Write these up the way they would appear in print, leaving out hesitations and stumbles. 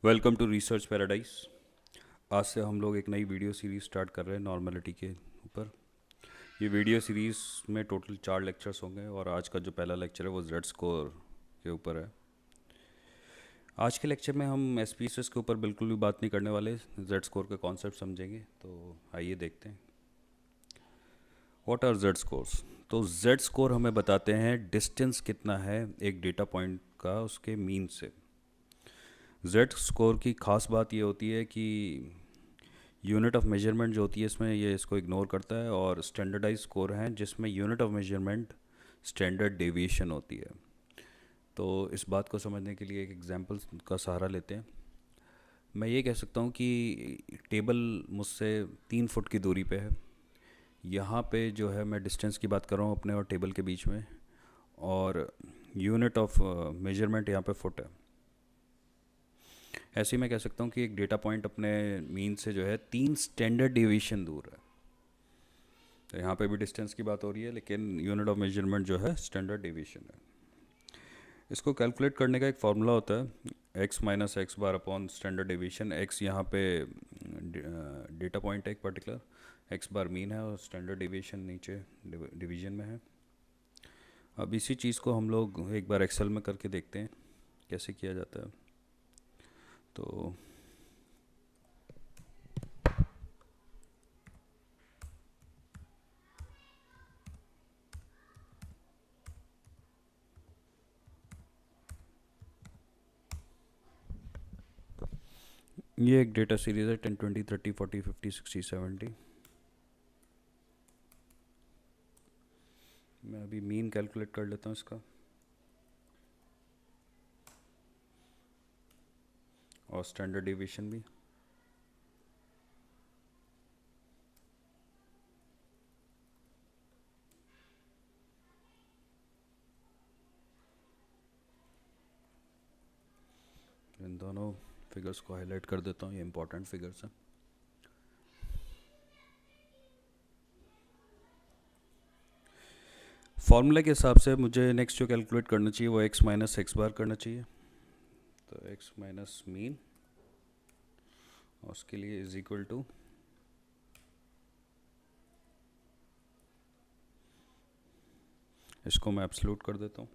Welcome to research paradise. आज से हम लोग एक नई वीडियो सीरीज स्टार्ट कर रहे हैं नॉर्मलिटी के ऊपर। ये वीडियो सीरीज में टोटल 4 लेक्चर्स होंगे और आज का जो पहला लेक्चर है वो जेड स्कोर के ऊपर है। आज के लेक्चर में हम एस के ऊपर बिल्कुल भी बात नहीं करने वाले, जेड स्कोर का कॉन्सेप्ट समझेंगे। तो आइए देखते हैं व्हाट आर जेड स्कोर्स। तो जेड स्कोर हमें बताते हैं डिस्टेंस कितना है एक डेटा पॉइंट का उसके मीन से। जेड स्कोर की खास बात ये होती है कि यूनिट ऑफ मेजरमेंट जो होती है इसमें ये इसको इग्नोर करता है, और स्टैंडर्डाइज स्कोर हैं जिसमें unit of measurement standard deviation होती है। तो इस बात को समझने के लिए एक एग्जांपल का सहारा लेते हैं। मैं ये कह सकता हूँ कि टेबल मुझसे 3 फुट की दूरी पे है। यहाँ पे जो है मैं डिस्टेंस की बात कर रहा हूँ अपने और टेबल के बीच में, और यूनिट ऑफ मेजरमेंट यहाँ पे फुट है। ऐसे ही मैं कह सकता हूँ कि एक डेटा पॉइंट अपने मीन से जो है 3 स्टैंडर्ड डेविएशन दूर है। तो यहाँ पे भी डिस्टेंस की बात हो रही है, लेकिन यूनिट ऑफ मेजरमेंट जो है स्टैंडर्ड डेविएशन है। इसको कैलकुलेट करने का एक फार्मूला होता है x minus x bar upon standard deviation. x यहाँ पे डेटा पॉइंट है एक पर्टिकुलर, x बार मीन है और स्टैंडर्ड डेविएशन नीचे डिवीजन में है। अब इसी चीज़ को हम लोग एक बार एक्सेल में करके देखते हैं कैसे किया जाता है। तो ये एक डेटा सीरीज़ है 10 20 30 40 50 60 70। मैं अभी मीन कैलकुलेट कर लेता हूँ इसका, और स्टैंडर्ड डेविएशन भी। इन दोनों फिगर्स को हाईलाइट कर देता हूँ, ये इंपॉर्टेंट फिगर्स हैं। फॉर्मूला के हिसाब से मुझे नेक्स्ट जो कैलकुलेट करना चाहिए वो x माइनस एक्स बार करना चाहिए। तो x माइनस मीन, और उसके लिए इज इक्वल टू इसको मैं एब्सोल्यूट कर देता हूँ।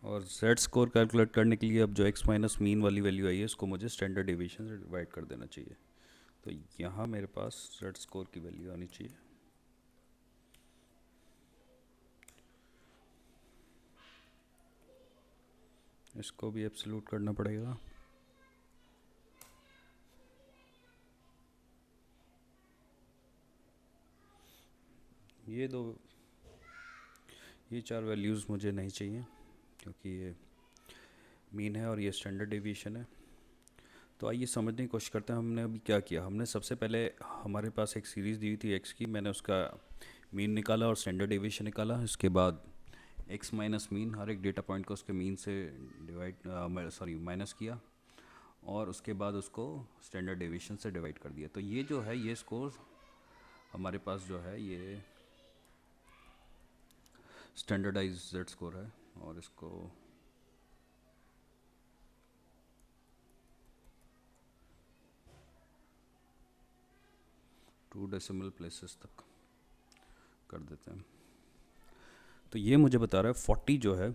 और z स्कोर कैलकुलेट करने के लिए अब जो x माइनस मीन वाली वैल्यू आई है इसको मुझे स्टैंडर्ड डेविएशन से डिवाइड कर देना चाहिए। तो यहाँ मेरे पास z स्कोर की वैल्यू आनी चाहिए। इसको भी एब्सोल्यूट करना पड़ेगा। ये 4 वैल्यूज़ मुझे नहीं चाहिए क्योंकि ये मीन है और ये स्टैंडर्ड डेविएशन है। तो आइए समझने की कोशिश करते हैं हमने अभी क्या किया। हमने सबसे पहले हमारे पास एक सीरीज़ दी हुई थी एक्स की, मैंने उसका मीन निकाला और स्टैंडर्ड डेविएशन निकाला। इसके बाद एक्स माइनस मीन, हर एक डेटा पॉइंट को उसके मीन से माइनस किया, और उसके बाद उसको स्टैंडर्ड डेविएशन से डिवाइड कर दिया। तो ये जो है ये स्कोर हमारे पास जो है ये स्टैंडर्डाइज जेड स्कोर है। और इसको 2 डेसिमल प्लेसेस तक कर देते हैं। तो ये मुझे बता रहा है 40 जो है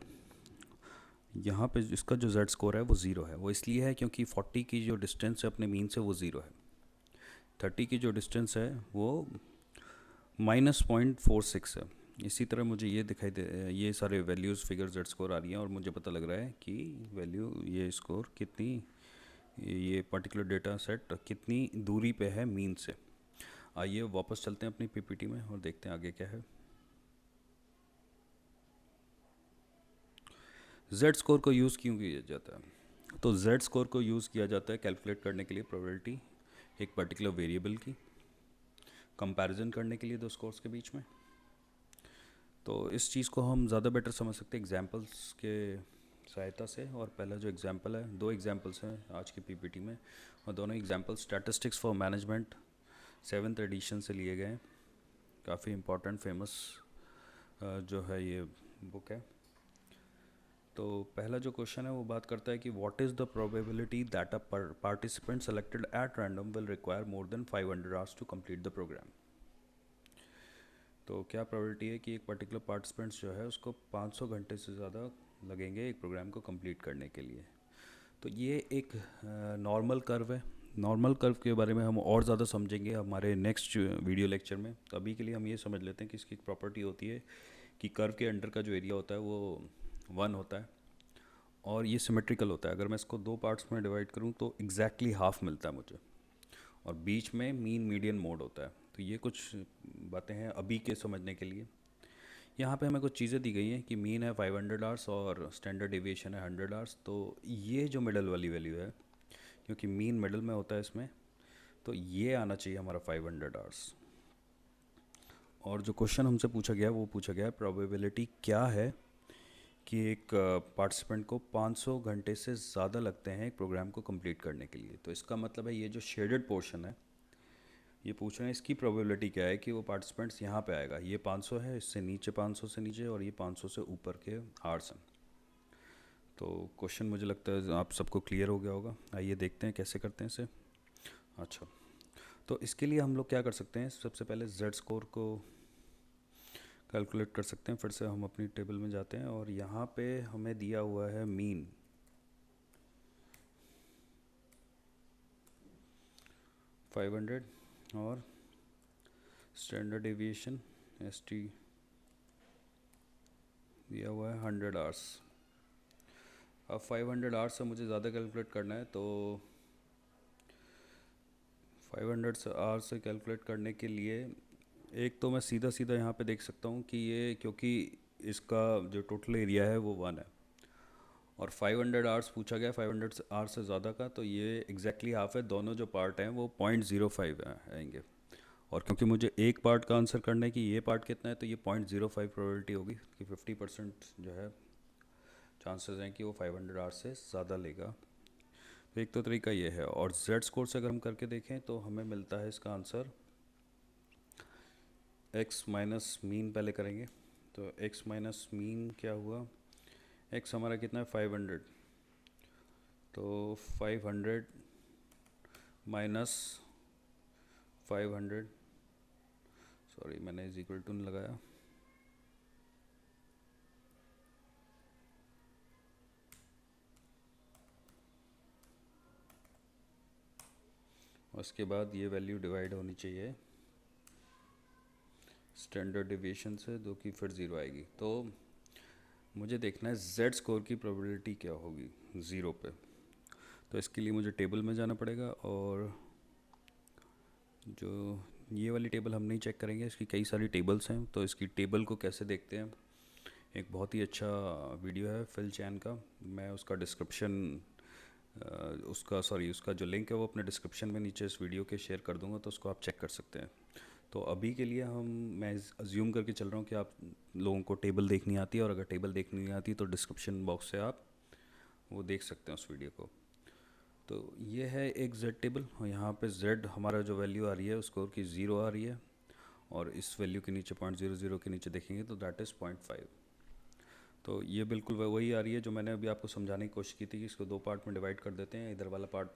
यहाँ पे इसका जो जेड स्कोर है वो ज़ीरो है। वो इसलिए है क्योंकि 40 की जो डिस्टेंस है अपने मीन से वो ज़ीरो है। 30 की जो डिस्टेंस है वो -0.46 है। इसी तरह मुझे ये दिखाई दे, ये सारे वैल्यूज़ फिगर जेड स्कोर आ रही हैं, और मुझे पता लग रहा है कि वैल्यू ये स्कोर कितनी, ये पर्टिकुलर डेटा सेट कितनी दूरी पे है मीन से। आइए वापस चलते हैं अपनी पीपीटी में और देखते हैं आगे क्या है। जेड स्कोर को यूज़ क्यों किया जाता है? तो जेड स्कोर को यूज़ किया जाता है कैलकुलेट करने के लिए प्रोबेबिलिटी एक पर्टिकुलर वेरिएबल की, कंपैरिजन करने के लिए दो स्कोर्स के बीच में। तो इस चीज़ को हम ज़्यादा बेटर समझ सकते हैं एग्जांपल्स के सहायता से। और पहला जो एग्जांपल है, दो एग्जांपल्स हैं आज की पीपीटी में, और दोनों example statistics for management 7th edition से लिए गए हैं। काफ़ी इंपॉर्टेंट फेमस जो है ये बुक है। तो पहला जो क्वेश्चन है वो बात करता है कि what is the probability that a participant selected at random will require more than 500 hours to complete the programme. तो क्या प्रोबेबिलिटी है कि एक पर्टिकुलर पार्टिसिपेंट्स जो है उसको 500 घंटे से ज़्यादा लगेंगे एक प्रोग्राम को कंप्लीट करने के लिए। तो ये एक नॉर्मल कर्व है। नॉर्मल कर्व के बारे में हम और ज़्यादा समझेंगे हमारे नेक्स्ट वीडियो लेक्चर में। तो अभी के लिए हम ये समझ लेते हैं कि इसकी एक प्रॉपर्टी होती है कि कर्व के अंडर का जो एरिया होता है वो 1 होता है और ये सिमेट्रिकल होता है। अगर मैं इसको दो पार्ट्स में डिवाइड करूँ तो एग्जैक्टली हाफ मिलता है मुझे, और बीच में मीन मीडियन मोड होता है। तो ये कुछ बातें हैं अभी के समझने के लिए। यहाँ पे हमें कुछ चीज़ें दी गई हैं कि मीन है 500 आवर्स और स्टैंडर्ड डेविएशन है 100 आवर्स। तो ये जो मिडल वाली वैल्यू है, क्योंकि मीन मिडल में होता है इसमें, तो ये आना चाहिए हमारा 500 आवर्स। और जो क्वेश्चन हमसे पूछा गया वो पूछा गया प्रोबेबिलिटी क्या है कि एक पार्टिसिपेंट को 500 घंटे से ज़्यादा लगते हैं एक प्रोग्राम को कंप्लीट करने के लिए। तो इसका मतलब है ये जो शेडेड पोर्शन है, ये पूछ रहे हैं इसकी प्रोबेबिलिटी क्या है कि वो पार्टिसिपेंट्स यहाँ पे आएगा। ये 500 है, इससे नीचे 500 से नीचे, और ये 500 से ऊपर के आवर्स हैं। तो क्वेश्चन मुझे लगता है आप सबको क्लियर हो गया होगा। आइए देखते हैं कैसे करते हैं इसे। अच्छा, तो इसके लिए हम लोग क्या कर सकते हैं, सबसे पहले जेड स्कोर को कैलकुलेट कर सकते हैं। फिर से हम अपनी टेबल में जाते हैं और यहाँ पे हमें दिया हुआ है मीन 500 और स्टैंडर्ड डेविएशन ST दिया हुआ है 100 आवर्स। अब 500 आवर्स से मुझे ज़्यादा कैलकुलेट करना है, तो 500 आवर्स से कैलकुलेट करने के लिए एक तो मैं सीधा सीधा यहाँ पे देख सकता हूँ कि ये, क्योंकि इसका जो टोटल एरिया है वो 1 है और 500 आवर्स पूछा गया 500 आवर्स से ज़्यादा का, तो ये एग्जैक्टली हाफ है। दोनों जो पार्ट हैं वो 0.05 आएंगे, और क्योंकि मुझे एक पार्ट का आंसर करना है कि ये पार्ट कितना है, तो ये 0.05 प्रोबेबिलिटी होगी कि 50% जो है चांसेस हैं कि वो 500 आवर्स से ज़्यादा लेगा। तो एक तो तरीका ये है। और जेड स्कोर से अगर हम करके देखें तो हमें मिलता है इसका आंसर एक्स माइनस मीन पहले करेंगे। तो एक्स माइनस मीन क्या हुआ, एक्स हमारा कितना है 500, तो 500 माइनस 500, सॉरी मैंने इज इक्वल टू लगाया, उसके बाद ये वैल्यू डिवाइड होनी चाहिए स्टैंडर्ड डेविएशन से, जो कि फिर ज़ीरो आएगी। तो मुझे देखना है जेड स्कोर की प्रोबेबिलिटी क्या होगी ज़ीरो पे। तो इसके लिए मुझे टेबल में जाना पड़ेगा, और जो ये वाली टेबल हम नहीं चेक करेंगे, इसकी कई सारी टेबल्स हैं। तो इसकी टेबल को कैसे देखते हैं, एक बहुत ही अच्छा वीडियो है फिल चैन का, मैं उसका डिस्क्रिप्शन उसका जो लिंक है वो अपने डिस्क्रिप्शन में नीचे इस वीडियो के शेयर कर दूंगा, तो उसको आप चेक कर सकते हैं। तो अभी के लिए मैं अज्यूम करके चल रहा हूँ कि आप लोगों को टेबल देखनी आती है, और अगर टेबल देखनी नहीं आती तो डिस्क्रिप्शन बॉक्स से आप वो देख सकते हैं उस वीडियो को। तो ये है एक जेड टेबल, और यहाँ पे जेड हमारा जो वैल्यू आ रही है स्कोर की 0 आ रही है, और इस वैल्यू के नीचे 0.00 के नीचे देखेंगे तो दैट इज़ 0.5। तो ये बिल्कुल वही आ रही है जो मैंने अभी आपको समझाने की कोशिश की थी कि इसको दो पार्ट में डिवाइड कर देते हैं। इधर वाला पार्ट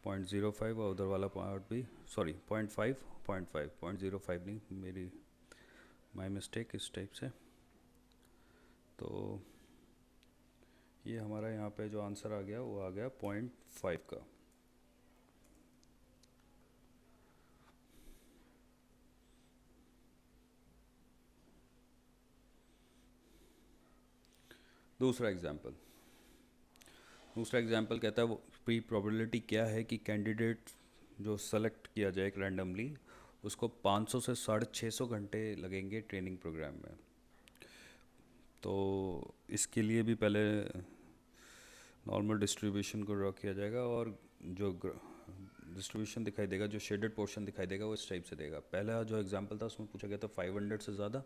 0.05 और उधर वाला पार्ट भी, सॉरी 0.05 नहीं, मेरी माई मिस्टेक इस टाइप से। तो ये हमारा यहाँ पे जो आंसर आ गया वो आ गया 0.5 का। दूसरा एग्जाम्पल कहता है वो प्रोबेबिलिटी क्या है कि कैंडिडेट जो सेलेक्ट किया जाए एक रैंडमली, उसको 500 से 650 घंटे लगेंगे ट्रेनिंग प्रोग्राम में। तो इसके लिए भी पहले नॉर्मल डिस्ट्रीब्यूशन को ड्रॉ किया जाएगा, और जो डिस्ट्रीब्यूशन दिखाई देगा, जो शेडेड पोर्शन दिखाई देगा, वो इस टाइप से देगा। पहला जो एग्जांपल था उसमें पूछा गया था 500 से ज़्यादा।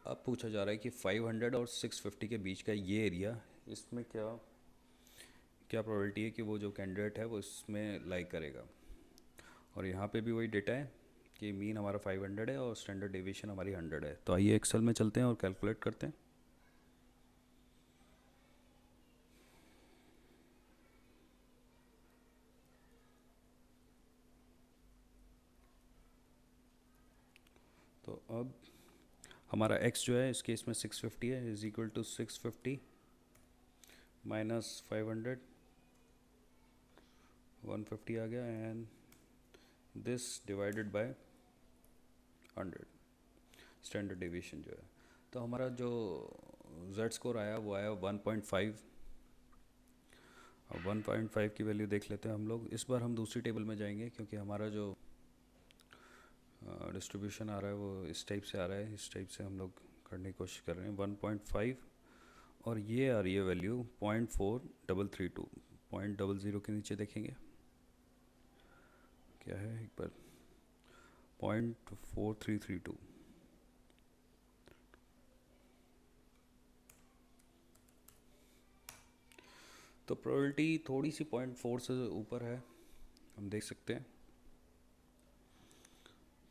अब पूछा जा रहा है कि 500 और 650 के बीच का ये एरिया, इसमें क्या क्या प्रोबेबिलिटी है कि वो जो कैंडिडेट है वो इसमें लाई करेगा। और यहाँ पे भी वही डेटा है कि मीन हमारा 500 है और स्टैंडर्ड डेविएशन हमारी 100 है। तो आइए एक्सेल में चलते हैं और कैलकुलेट करते हैं। तो अब हमारा x जो है इस केस में 650 है, इज इक्वल टू 650 माइनस 500, 150 आ गया, and this divided by 100 standard deviation जो है। तो हमारा जो z स्कोर आया वो आया 1.5। अब 1.5 की वैल्यू देख लेते हैं हम लोग। इस बार हम दूसरी टेबल में जाएंगे क्योंकि हमारा जो डिस्ट्रीब्यूशन आ रहा है वो इस टाइप से आ रहा है। इस टाइप से हम लोग करने की कोशिश कर रहे हैं। 1.5 और ये आ रही है वैल्यू 0.4332। 0.00 के नीचे देखेंगे क्या है एक बार, 0.4332। तो प्रोबेबिलिटी थोड़ी सी 0.4 से ऊपर है। हम देख सकते हैं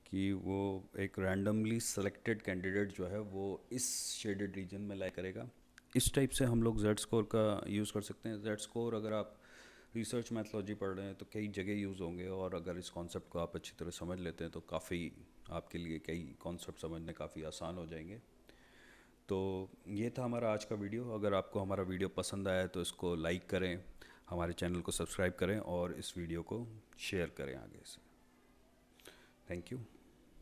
कि वो एक रैंडमली सेलेक्टेड कैंडिडेट जो है वो इस शेडेड रीजन में लाई करेगा। इस टाइप से हम लोग जेड स्कोर का यूज़ कर सकते हैं। जेड स्कोर अगर आप रिसर्च मैथोलॉजी पढ़ रहे हैं तो कई जगह यूज़ होंगे, और अगर इस कॉन्सेप्ट को आप अच्छी तरह समझ लेते हैं तो काफ़ी आपके लिए कई कॉन्सेप्ट समझने काफ़ी आसान हो जाएंगे। तो ये था हमारा आज का वीडियो। अगर आपको हमारा वीडियो पसंद आया तो इसको लाइक करें, हमारे चैनल को सब्सक्राइब करें और इस वीडियो को शेयर करें आगे से। Thank you.